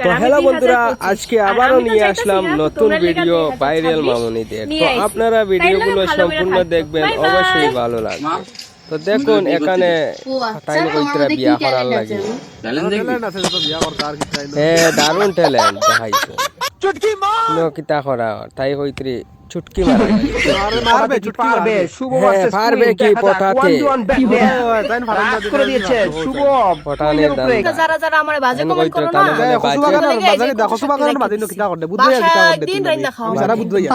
তো হ্যালো বন্ধুরা, আজকে আবারও নিয়ে আসলাম নতুন ভিডিও ভাইরাল মামুনিদের। তো আপনারা ভিডিওগুলো সম্পূর্ণ দেখবেন, অবশ্যই ভালো লাগবে। তো দেখুন এখানে টাইম কইতরা বিয়া করার লাগে। হ্যাঁ, দারুণ ট্যালেন্ট দেখাইছে। চুটকি মার কিতা করা তাই কইতরি চুটকি মারা মারবে চুটকি মারবে। শুভ ভার্সেস পারবে কি পটাতে করে দিয়েছে শুভ পটানের দাম যারা যারা আমারে বাজে কমেন্ট করো না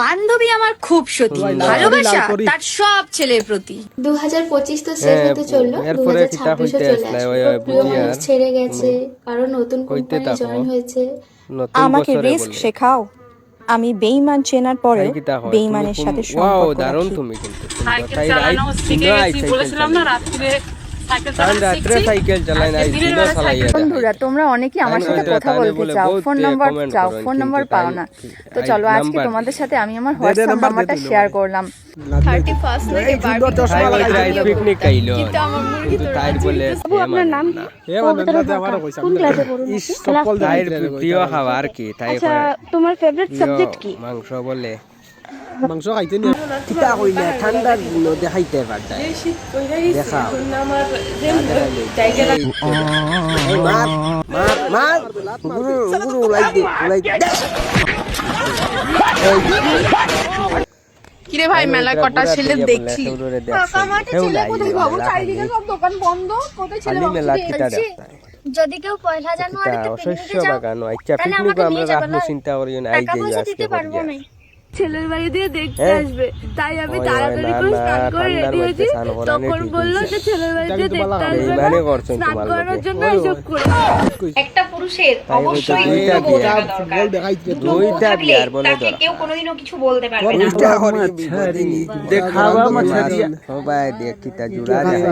বান্ধবী আমার খুব সত্যি ভালোবাসা তার সব ছেলের প্রতি। 2025 তো শেষ হতে চললো, 2026 চলে আসলো। প্রিয় মানুষ ছেড়ে গেছে, কারণ নতুন কোম্পানি জয়েন হয়েছে। আমাকে রিস্ক শেখাও। আমি বেঈমান চেনার পরে বেঈমানের সাথে সম্পর্ক দারুণ রাখি। তুমি কিন্তু সাইকেল চালানো শিখে গেছি বলেছিলাম না রাত্রে সাইকেল চালানো রাত্রে সাইকেল চালাই না দিনও চালাইয়া বন্ধুরা তোমরা অনেকেই আমার সাথে কথা বলতে চাও, ফোন নাম্বার চাও, ফোন নাম্বার পাও না। তো চলো আজকে তোমাদের সাথে আমি আমার হোয়াটসঅ্যাপ নাম্বারটা শেয়ার করলাম। 31 থেকে পিকনিক আইলো কিন্তু তাই বলে আপনার নাম কোন ক্লাসে পড়ো? তাই প্রিয় খাবার কি তাই আচ্ছা তোমার ফেভারিট সাবজেক্ট কি? মাংস বলে মাংস খাইতে নি কিতা কইলে ঠান্ডার দিন দেখাইতে পারতা দেখা আমার জায়গা মার মার মার গুরু গুরু লাইতে কিরে ভাই মেলা কটা ছেলে দেখছি। যদি কেউ পয়লা জানুয়ারিতে অবশ্য বাগানো আচ্ছা পিকনিক আমরা রাখবো, চিন্তা করিও না। আই যাই আজকে ছেলের বাড়ি দিয়ে দেখতে আসবে, তাই আমি তাড়াতাড়ি করে স্নান করে রেডি হয়েছি। তখন বললো যে ছেলের বাড়ি দিয়ে দেখতে আসবে না, স্নান করানোর জন্য এসব করে। একটা পুরুষের অবশ্যই দুইটা বিয়ার বলে তাকে কেউ কোনোদিনও কিছু বলতে পারবে না। দেখাবা মাছারিয়া সবাই দেখিতা জুড়া যায়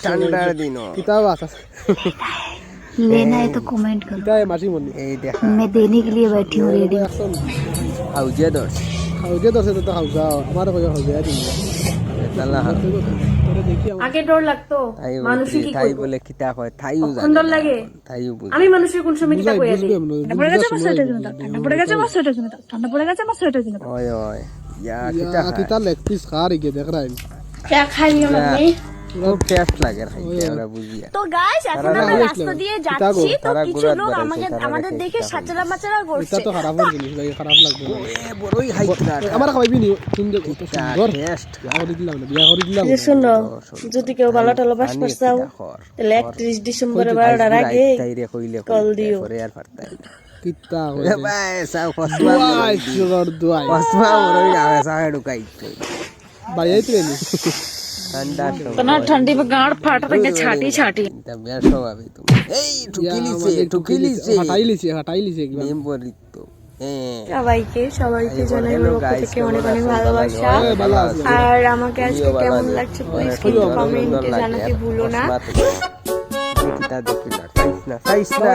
ঠান্ডার দিন কিতাব আছে लेना है तो कमेंट करो। কিতাব মাছি মনি এই দেখা मैं देने के लिए बैठी हूँ रेडी। হাউজে দর্শ খাওজে দছে তো খাওজা আমার কই খাওজা দিন তালা তোরে দেখি আগে ডর লাগতো মানুষই কি তাই করবে বলে কিতা হয় তাইও কোন ডর লাগে তাইও বুঝ আমি মানুষের কোন সময় কিটা কইয়া দিই পড়ে গেছে আমার সোয়েটার জন্য, ঠান্ডা পড়ে গেছে আমার সোয়েটার জন্য, ঠান্ডা পড়ে গেছে আমার সোয়েটার জন্য। ওই ওই ইয়া কিতা কিতাব লেগ পিস খারি কে দেখ রাই क्या खा लिया मम्मी খুব টেস্ট লাগে খাইতে আমরা বুঝিয়া। তো গাইস এখন আমরা রাস্তা দিয়ে যাচ্ছি, তো তারা কিছু ঘোরার লোক বেড়াইছে, তারা আমাদের দেখে সাচরা মাচরা এটা করছে। তো খারাপ জিনিস লাগে, খারাপ লাগবে বড়ই খাইতা আমার খাইবি নি সুন্দর সুন্দর টেস্ট বিয়া করে দিলাম না বিয়া করে দিলাম শুনো যদি কেউ ভালো টালো বাস করছাও তাহলে 31 ডিসেম্বরে 12টার আগে তাইরে কইলে কল দিও। পরে আর পারতাই কিতা এ ভাই সাউ ফসবা দুয়াই সুগর দুয়াই ফসবা বড়ই আগে সাহে ঢুকাই ভাই এই ট্রেনে ঠান্ডা तना ठंडी में गाड़ फाट रही है छाटी छाटी তা বেশো ভাবি তুমি এই ঠুকিলিছে হাটাইলিছে কি নিম বলিতো সবাইকে জানাই আমার পক্ষ থেকে অনেক অনেক ভালোবাসা। আর আমাকে আজকে কেমন লাগছে প্লিজ কিন্তু কমেন্টে জানাতে ভুলো না। কিতা দেখিলা সাইস না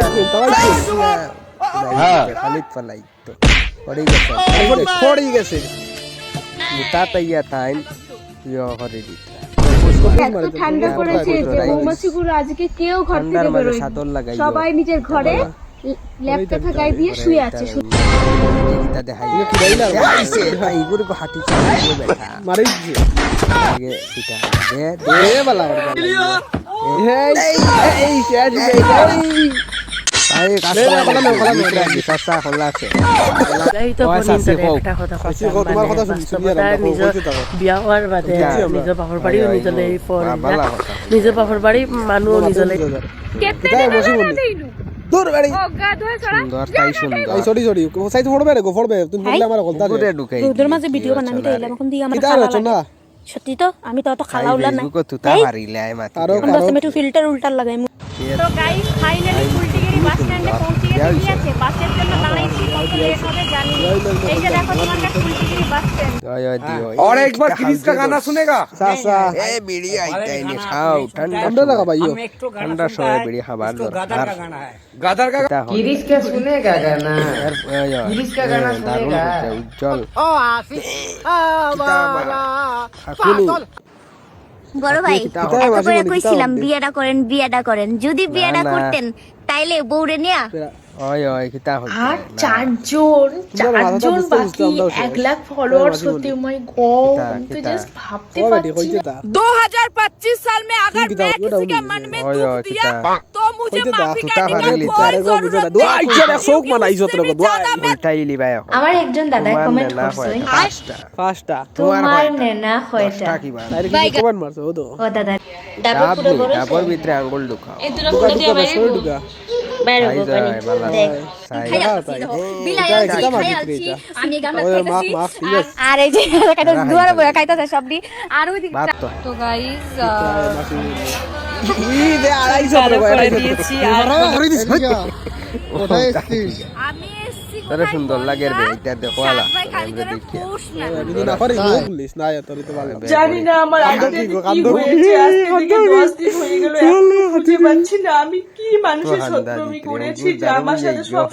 খালিদ ফলাই তো পড়ে গেছে মুতা তাইয়া টাইম ইয়া করে দিতা এত ঠান্ডা পড়েছে যে মৌমাছিগুলো আজকে কেউ ঘর থেকে বেরোয় সাদর লাগাই সবাই নিজের ঘরে ল্যাপটপ গায়ে দিয়ে শুয়ে আছে। কিতা দেখাই দেখাইছে ভাই গুরু কো হাতি চালিয়ে বেটা মারিছে আগে কিতা দে এ বালা এই শেষ আই কাছে কাছা খোলাছে এই তো একটা কথা তোমার কথা শুনি বিয়া হওয়ার বাদে নিজৰ বাপৰ বাড়িও নিজলে নিজৰ বাপৰ বাড়ি মানুহ নিজলে দূর বাড়ি সুন্দর তাই সুন্দর এই সরি সাইজ পড়বে রে গো পড়বে তুমি বললে আমার গলতা গুরে ঢুকাই ওদের মাঝে ভিডিও বানানি তো এলাম এখন দিয়ে আমার কিতা খালা রচনা লাগে। সত্যি তো আমি তো অত খালা উলা না গুকো তুতা পারিলে আই মাতি আরো আমরা তুমি একটু ফিল্টার উল্টার লাগাই। তো গাইস ফাইনালি কুলটিগিরি বাস স্ট্যান্ডে পৌঁছে গিয়েছে। বাসের জন্য দাঁড়াইছি, কত লেট হবে জানি। এই যে দেখো তোমাদের কুলটিগিরি বাস স্ট্যান্ড। ওই ওই দিও और एक बार किरिस का गाना सुनेगा सासा এ বিড়ি আইতাই নি খাও ঠান্ডা ठंडा लगा भाइयों ঠান্ডা সময় বিড়ি খাবার দরকার गादर का किरिस का सुनेगा गाना किरिस का गाना सुनेगा उज्जवल ओ आसिफ বড় ভাই এত করে কইছিলাম বিয়েটা করেন যদি বিয়েটা করতেন আইলে বউরে নিয়া ওই ওই কিতা হইছে আর চারজন বাকি 1 লাখ ফলোয়ার সত্যি মাই গড তুই জাস্ট ভাবতে পারছিস 2025 साल में अगर मैं किसी के मन में ওই दुख ওই दिया কিতা तो मुझे माफी सुता करने फाड़ी की कोई जरूरत দোয়া ইচ্ছা শোক মানা ইজ্জত রে দোয়া উল্টাইলি ভাই এখন আমার একজন দাদাই তোমার কমেন্ট না করছে হয় পাঁচটা পাঁচটা তোমার তোমার কয়টা? নেনা হয়টা দশটা কি বা তাইরে কি কমেন্ট মারছে ও তো ও দাদা ডাবর ভিতরে আঙ্গুল ঢুকাও দুকা দুকা বেসর দুকা খাই যায় বালা খাই এটা কিতা মাগি রে আমি গান ওই মাখ মাখ ঠিক আছে আর এই যে কাটা দুয়ারে বয়া খাইতাছে সবডি আর ওই দিকে বাত তো तो गाइस ই দে 250 টাকা দিয়েছি কোথায় এসছিস আমি এসছি তারে সুন্দর লাগে রে এটা দেখো আলা ভাই খালি আমরা করে দেখি পোষ না বিনি না পারি লোক লিস না তোর তো ভালো জানি না আমার আগে থেকে কি হয়েছে আজকে থেকে 10 দিন হয়ে গেল এখন খুঁজে পাচ্ছি না আমি কি মানুষের সত্যমি করেছি যে আমার সাথে সব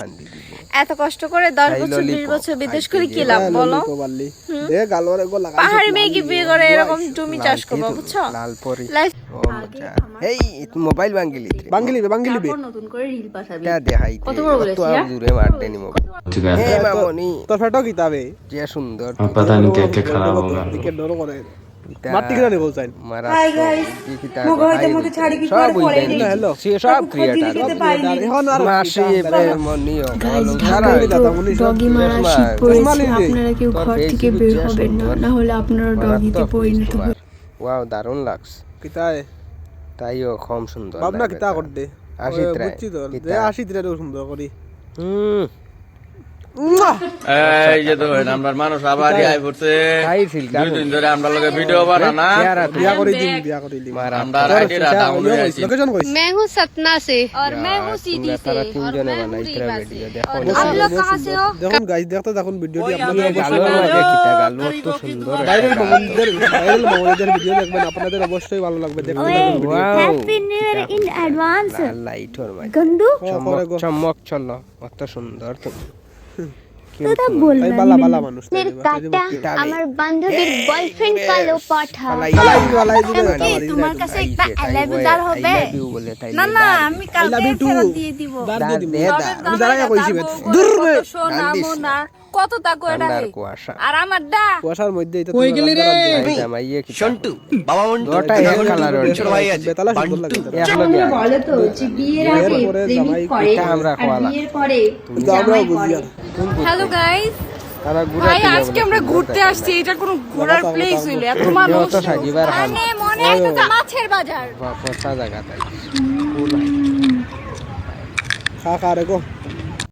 এত কষ্ট করে 10 বছর 20 বছর বিদেশ করে কি লাভ বলো দে গালরে গো লাগা পাহাড়ি মেয়ে কি বিয়ে করে এরকম জমি চাষ করবো বুঝছো লাল পরি লাইফ ও মজা এই মোবাইল ভাঙিলি বাঙ্গিলি নতুন করে রিল পাঠাবি তা দেখাই কত বড় বলেছি, হ্যাঁ? জুরে মার দেনি মোবাইল হে মামনি তোর ফটো কিতাবে যে সুন্দর पता नहीं क्या क्या खराब होगा দিকে ডর করে মাটি কিনা নে বলছেন মারা কি কিতা সব বুঝাই হ্যালো সে সব ক্রিয়েটার এখন আর মাসি মনিও বলো সারা দাদা উনি সব ডগি মারা শীত পড়েছে আপনারা কেউ ঘর থেকে বের হবেন না না হলে আপনারা ডগিতে পরিণত হবে ওয়াও দারুণ লাগছে কিতায় তাইও কম সুন্দর ভাবনা কিতা করতে আশিত রায় বুঝছি তো কিতা? দে আশিত রে সুন্দর করি এই যে তো আমরা মানুষ আবারই আই পড়ছে খাইছিল দুই দিন ধরে আমরা লগে ভিডিও বানানা বিয়া করে দিম মারা আমরা রাইতে রাত আমরা আইছি লোকেশন কইছ मैं हूँ सतना से और मैं हूँ सीधी से তারা और তিনজনে मैं हूँ বানাইছিল रीवा ভিডিও से দেখো आप লোग कहाँ से हो দেখুন গাইস দেখতে দেখুন ভিডিওটি আপনাদের গালো লাগে কিতা গালো তো সুন্দর ভাইরাল মামুনিদের ভিডিও দেখবেন আপনাদের অবশ্যই ভালো লাগবে দেখুন wow happy new year in advance লাইট ওর ভাই গন্ধু চমক চলো কত সুন্দর তুমি দাদা বল তাই বালা বালা মানুষ কাটা আমার বান্ধবীর বয়ফ্রেন্ড কালো পাঠা ফালাই দিবে তোমার কাছে একটা এলেভেদার হবে না না আমি কালকে ফেরত দিয়ে দিব আমি দাঁড়ায় কইছি দূর সোনা মোনা কত টাকা এটা কুয়াশা আর আমার দা কুয়াশার মধ্যে এটা কই গেলি রে জামাইয়ে কি সন্টু বাবা বন্ধু ওটা এক কালার বেতালা সুন্দর লাগে এক লগে বলো তো যে বিয়ের আগে এরপরে জামাই করে এটা আমরা আর খোয়ালা বিয়ের পরে তো আমরাও বুঝি আর হ্যালো গাইস তারা ঘুরে ভাই আজকে আমরা ঘুরতে আসছি এটা কোনো ঘোরার প্লেস হইল এত মানুষ তো সাজিবার হাল মানে মনে হইতো মাছের বাজার পচা জায়গা তাই খা খা রে গো